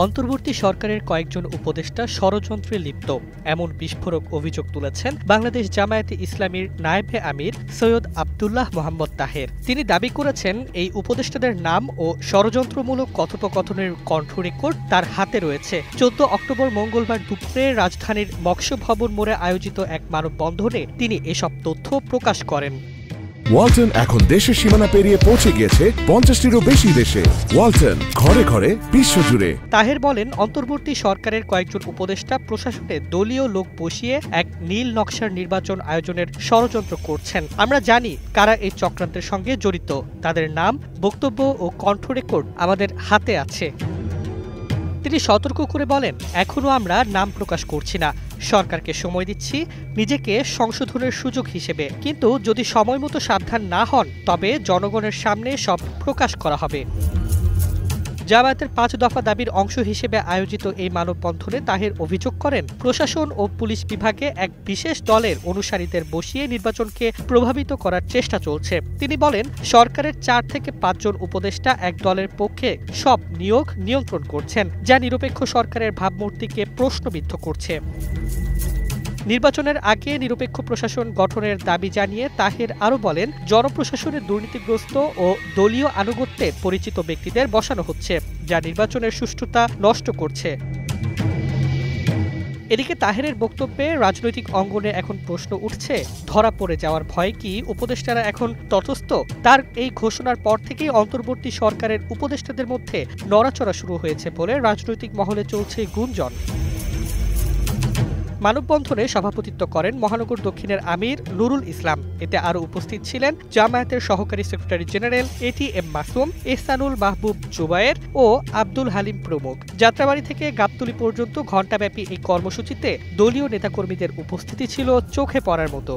অন্তর্বর্তী সরকারের কয়েকজন উপদেষ্টা ষড়যন্ত্রে লিপ্ত এমন বিস্ফোরক অভিযোগ তুলেছেন বাংলাদেশ জামায়াতে ইসলামীর নায়েবে আমির সৈয়দ আব্দুল্লাহ মোহাম্মদ তাহের। তিনি দাবি করেছেন, এই উপদেষ্টাদের নাম ও ষড়যন্ত্রমূলক কথোপকথনের কণ্ঠ রেকর্ড তার হাতে রয়েছে। 14 অক্টোবর মঙ্গলবার দুপুরে রাজধানীর মৎস্য ভবন মোড়ে আয়োজিত এক মানববন্ধনে তিনি এসব তথ্য প্রকাশ করেন। ওয়ালটন এখন দেশের সীমানা পেরিয়ে পৌঁছে গিয়েছে 50টিরও বেশি দেশে। ওয়ালটন, ঘরে ঘরে বিশ্বজুড়ে। তাহের বলেন, অন্তর্বর্তী সরকারের কয়েকজন উপদেষ্টা প্রশাসনে দলীয় লোক বসিয়ে এক নীল নকশার নির্বাচন আয়োজনের ষড়যন্ত্র করছেন। আমরা জানি কারা এই চক্রান্তের সঙ্গে জড়িত। তাদের নাম, বক্তব্য ও কণ্ঠ রেকর্ড আমাদের হাতে আছে। তিনি সতর্ক করে বলেন, এখনো আমরা নাম প্রকাশ করছি না, সরকারকে সময় দিচ্ছি নিজেকে সংশোধনের সুযোগ হিসেবে। কিন্তু যদি সময় মতো সাবধান না হন তবে জনগণের সামনে সব প্রকাশ করা হবে। জামায়াতের 5 দফা দাবির অংশ হিসেবে আয়োজিত এই মানববন্ধনে তাহের অভিযোগ করেন, প্রশাসন ও পুলিশ বিভাগে এক বিশেষ দলের অনুসারীদের বসিয়ে নির্বাচনকে প্রভাবিত করার চেষ্টা চলছে। তিনি বলেন, সরকারের 4 থেকে 5 জন উপদেষ্টা এক দলের পক্ষে সব নিয়োগ নিয়ন্ত্রণ করছেন, যা নিরপেক্ষ সরকারের ভাবমূর্তিকে প্রশ্নবিদ্ধ করছে। নির্বাচনের আগে নিরপেক্ষ প্রশাসন গঠনের দাবি জানিয়ে তাহের আরও বলেন, জনপ্রশাসনের দুর্নীতিগ্রস্ত ও দলীয় আনুগত্যে পরিচিত ব্যক্তিদের বসানো হচ্ছে, যা নির্বাচনের সুষ্ঠুতা নষ্ট করছে। এদিকে তাহেরের বক্তব্যে রাজনৈতিক অঙ্গনে এখন প্রশ্ন উঠছে, ধরা পড়ে যাওয়ার ভয় কি উপদেষ্টারা এখন তটস্থ? তার এই ঘোষণার পর থেকেই অন্তর্বর্তী সরকারের উপদেষ্টাদের মধ্যে নড়াচড়া শুরু হয়েছে বলে রাজনৈতিক মহলে চলছে গুঞ্জন। মানববন্ধনে সভাপতিত্ব করেন মহানগর দক্ষিণের আমির নুরুল ইসলাম। এতে আরও উপস্থিত ছিলেন জামায়াতের সহকারী secretary general ATM Masum, Ehsanul Mahbub Zubair ও আব্দুল হালিম প্রমুখ। যাত্রাবাড়ি থেকে গাবতলী পর্যন্ত ঘণ্টাব্যাপী এই কর্মসূচিতে দলীয় নেতাকর্মীদের উপস্থিতি ছিল চোখে পড়ার মতো।